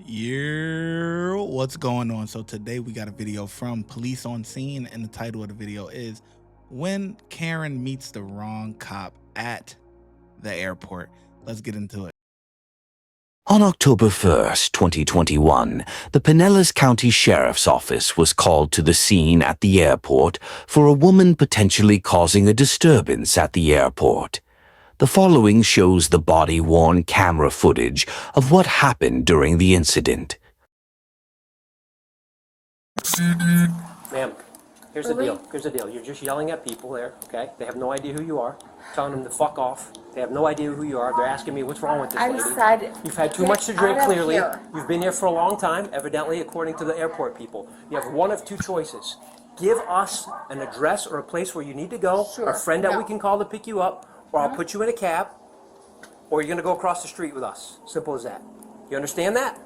Yeah, what's going on? So today we got a video from Police on Scene, and the title of the video is When Karen Meets the Wrong Cop at the Airport. Let's get into it. On October 1st, 2021, the Pinellas County Sheriff's Office was called to the scene at the airport for a woman potentially causing a disturbance at the airport. The following shows the body-worn camera footage of what happened during the incident. Ma'am, here's the deal. Here's the deal. You're just yelling at people there, okay? They have no idea who you are. Telling them to fuck off. They have no idea who you are. They're asking me what's wrong with this lady. You've had too much to drink, clearly. You've been here for a long time, evidently, according to the airport people. You have one of two choices. Give us an address or a place where you need to go, a friend that we can call to pick you up, or I'll put you in a cab, or you're going to go across the street with us. Simple as that. You understand that?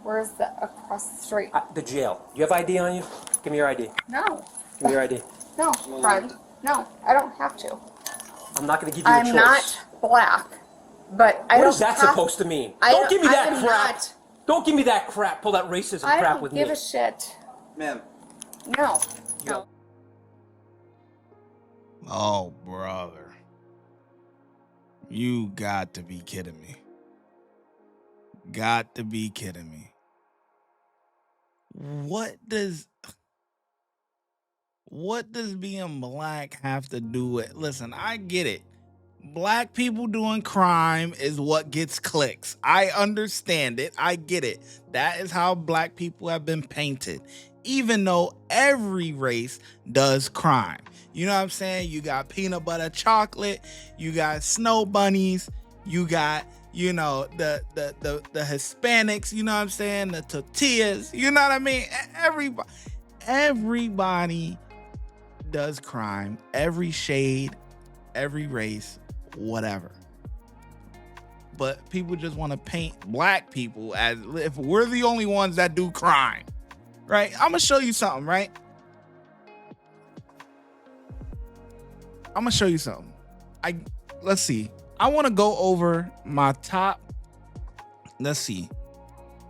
Where's the across the street? The jail. Do you have ID on you? Give me your ID. No. Give me your ID. No, friend. No, I don't have to. I'm not going to give you a choice. I'm not black, but I don't have... What is that supposed to mean? Don't give me that crap. Don't give me that crap. Pull that racism crap with me. I don't give a shit. Ma'am. No. No. Oh, brother. You got to be kidding me. Got to be kidding me. What does being black have to do with... Listen, I get it. Black people doing crime is what gets clicks. I understand it. I get it. That is how black people have been painted. Even though every race does crime. You know what I'm saying? You got peanut butter chocolate, you got snow bunnies, you got, you know, the Hispanics, you know what I'm saying? The tortillas, you know what I mean? Everybody does crime, every shade, every race, whatever. But people just want to paint black people as if we're the only ones that do crime, right? I'm gonna show you something, right? I'm gonna show you something. Let's see. I want to go over my top. Let's see.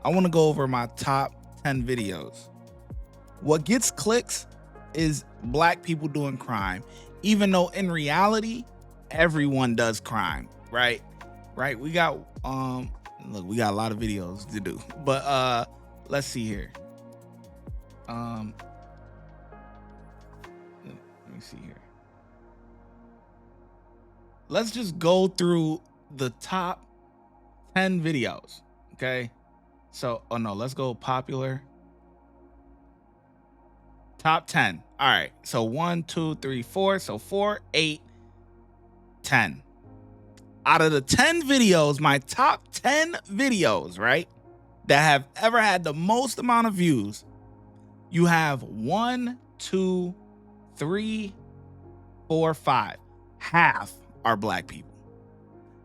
I want to go over my top 10 videos. What gets clicks is black people doing crime, even though in reality, everyone does crime, right? Right? We got look, we got a lot of videos to do, but let's see here. Let me see here. Let's just go through the top 10 videos, okay? So, oh no, let's go popular. Top 10. All right, so 1, 2, 3, 4. So 4, 8, 10. Out of the 10 videos, my top 10 videos, right, that have ever had the most amount of views, you have 1, 2, 3, 4, 5. Half are black people.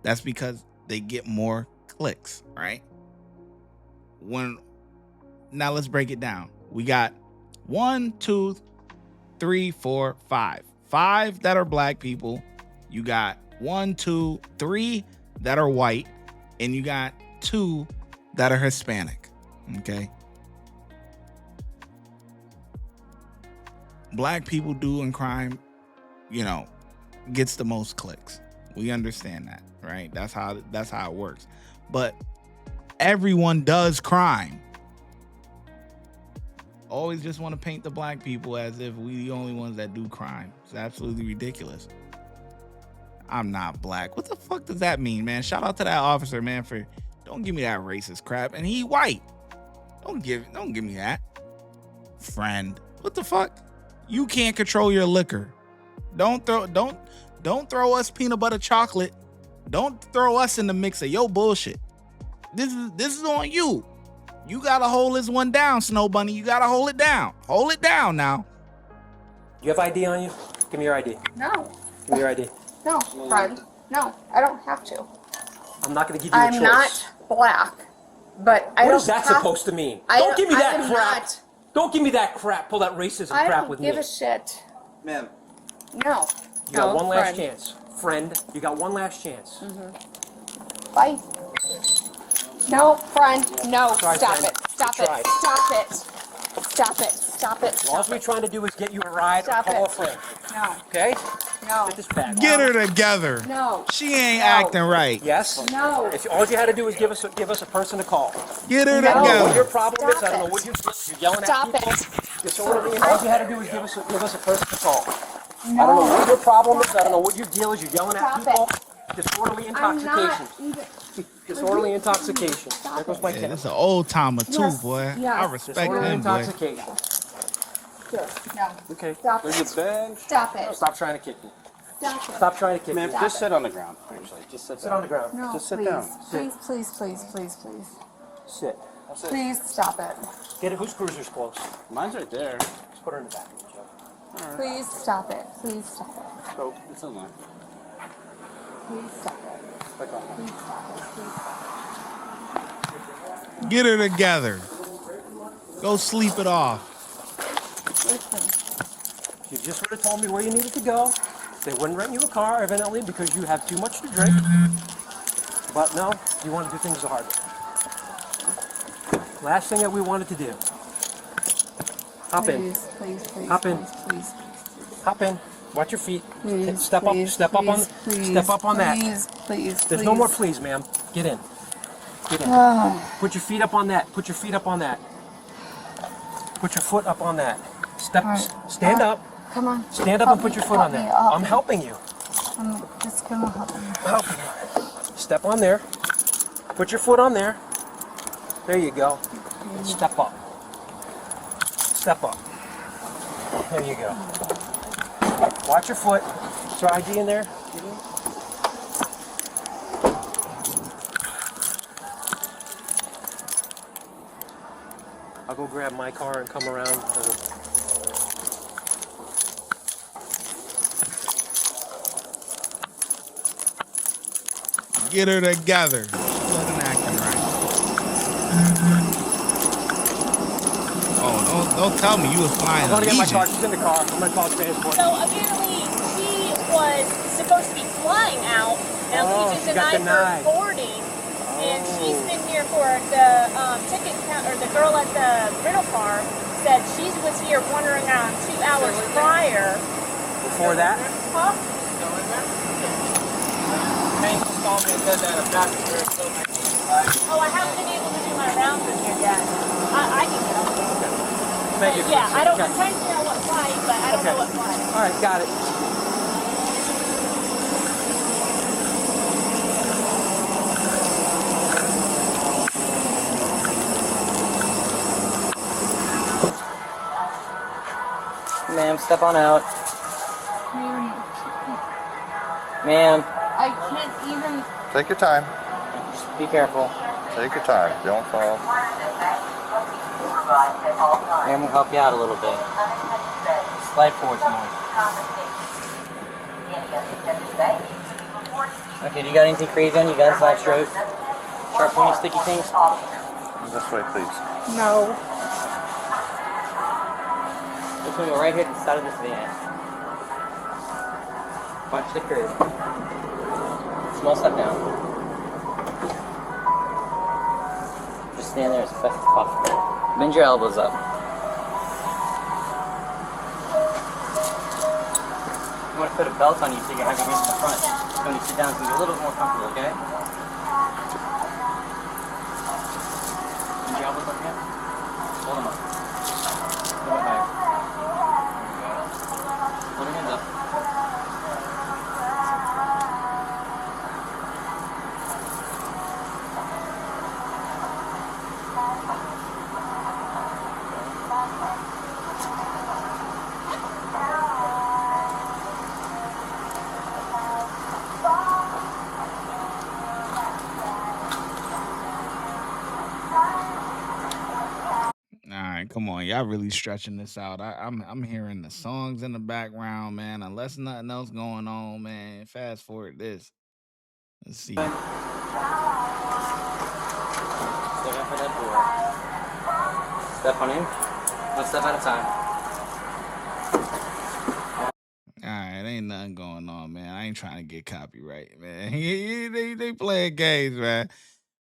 That's because they get more clicks, right? Now let's break it down. We got 1, 2, 3, 4, 5. 5 that are black people. You got 1, 2, 3 that are white, and you got 2 that are Hispanic. Okay. Black people doing crime, you know, gets the most clicks. We understand that, right? That's how it works. But everyone does crime. Always just want to paint the black people as if we the only ones that do crime. It's absolutely ridiculous. I'm not black. What the fuck does that mean, man? Shout out to that officer, man, for don't give me that racist crap. And he white. Don't give me that. Friend. What the fuck? You can't control your liquor. Don't throw us peanut butter chocolate. Don't throw us in the mix of your bullshit. This is on you. You gotta hold this one down, Snow Bunny. You gotta hold it down. Hold it down now. You have ID on you? Give me your ID. No. Give me your ID. No, friend. No, I don't have to. I'm not going to give you a choice. I'm not black, but I don't have... What is that supposed to mean? Don't give me that crap. Don't give me that crap. Pull that racism crap with me. I don't give a shit. Ma'am. No. You got one last chance. Friend, you got one last chance. Bye. No, friend. No. Try, Stop friend. it. Stop You it. tried. Stop it. Stop it. Stop it. All Stop we're it. trying to do is get you a ride Stop or call it. a friend. No. Okay? No. Get this bag. Get her together. No. She ain't No. acting right. Yes? No. If all you had to do is give us a person to call. Get her No. I don't know what your together. problem is. I don't know Stop what you're yelling Stop at people. it. Disorderly. All you had to do is give us a person to call. No. I don't know what your problem is. I don't know what your deal is. You're yelling at Stop people. it. Disorderly I'm intoxication. not even. Disorderly intoxication. There goes my Yeah, pen. this is an old timer too, Yes, boy. yes. I respect Disorderly him, boy. intoxication. Sure. No. Okay. Stop There's it. a bag. Stop it. Stop trying to kick me. Stop it. Stop trying to kick me. Ma'am, just sit on the ground, actually. Just sit Sit down. on the ground. No, Just sit please. down. Please, please, please, please, please. Sit. That's it. Please stop it. Get it. Whose cruiser's close? Mine's right there. Just put her in the back of the truck. Please stop it. Please stop it. So it's in line. Please stop it. Click on Please stop it. Please stop Get her together. Go sleep it off. it. Listen. You just would have told me where you needed to go. They wouldn't rent you a car, evidently, because you have too much to drink. But no, you want to do things the hard way. Last thing that we wanted to do. Hop in. Please, please, please. Hop in. Please, please, please. Hop in. Watch your feet. Please, Step please, up. Step up on. please, Step up on that. Please, please, There's no more please, ma'am. Get in. Get in. Put your feet up on that. Put your feet up on that. Put your foot up on that. Step. All right. Stand up. Come on. Stand up Help and put me, your foot help on me, that. help I'm me. helping you. I'm just gonna help you. I'm helping you. Step on there. Put your foot on there. There you go. Step up. Step up. There you go. Watch your foot. Is your ID in there? I'll go grab my car and come around. Get her together. She wasn't acting right. Oh, don't tell me you was flying I'm gonna get my Legion. car. She's in the car. I'm gonna call transport. So apparently he was supposed to be flying out, and Oh, Legion she got denied denied. her boarding. And she's been here for the ticket count, or the girl at the rental car said she was here wandering around 2 hours prior. Before that? Huh? Oh, I haven't been able to do my rounds in here yet. I can get up there. Thank you. Yeah, I don't. Okay. I'm trying to figure out what flight, but I don't know what flight. All right, got it. Ma'am, step on out. Ma'am, I can't even. Take your time. just be careful. Take your time. Don't fall. Ma'am, we'll help you out a little bit. Slide forward some more. Okay, do you got anything crazy on you? Got a slide stroke? Sharp pointy sticky things? This way, please. No. Just gonna go right here to the side of this van. Watch the curve. Small step down. Just stand there as fast as possible. Bend your elbows up. You want to put a belt on you so you can have your hands in the front. So when you sit down, it's going to be a little bit more comfortable, okay? Bend your elbows up again. Hold them up. A little bit higher. Hold your hands up. All right, come on, y'all really stretching this out. I'm hearing the songs in the background, man. Unless nothing else going on, man. Fast forward this. Let's see. Step out for that door. Step on in. One step at a time. All right, ain't nothing going on, man. I ain't trying to get copyright, man. They playing games, man.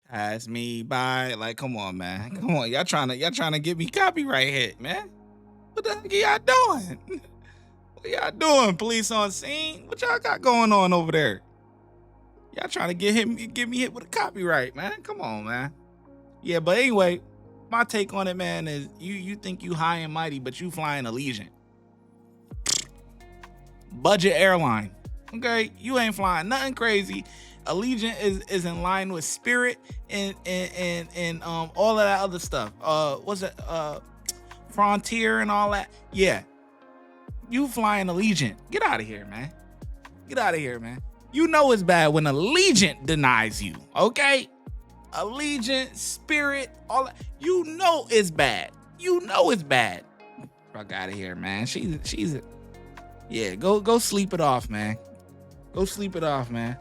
Pass me by. Like, come on, man. Come on. Y'all trying to get me copyright hit, man. What the heck are y'all doing? What y'all doing? Police on scene? What y'all got going on over there? Y'all trying to get me hit with a copyright, man. Come on, man. Yeah, but anyway, my take on it, man, is you think you high and mighty, but you flying Allegiant. Budget airline. Okay? You ain't flying nothing crazy. Allegiant is in line with Spirit and all of that other stuff. What's it? Frontier and all that. Yeah. You flying Allegiant. Get out of here, man. Get out of here, man. You know it's bad when Allegiant denies you, okay? Allegiant, Spirit, all that. You know it's bad. You know it's bad. Fuck out of here, man. She's yeah, go sleep it off, man. Go sleep it off, man.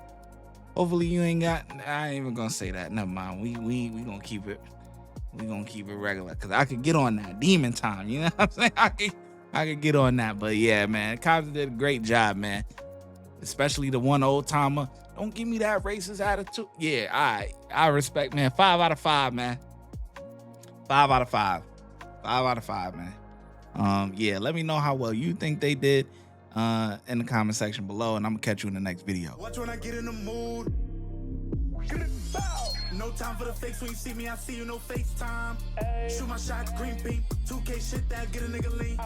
Hopefully you ain't got, I ain't even gonna say that. Never mind. We gonna keep it. We gonna keep it regular. Cause I could get on that demon time. You know what I'm saying? I could get on that. But yeah, man, cops did a great job, man. Especially the one old timer. Don't give me that racist attitude. Yeah, I respect, man. 5 out of 5, man. 5 out of 5. 5 out of 5, man. Yeah, let me know how well you think they did in the comment section below, and I'm gonna catch you in the next video. Watch when I get in the mood. No time for the fakes. When you see me, I see you, no FaceTime. Shoot my shot, green beam. 2K shit that get a nigga lean.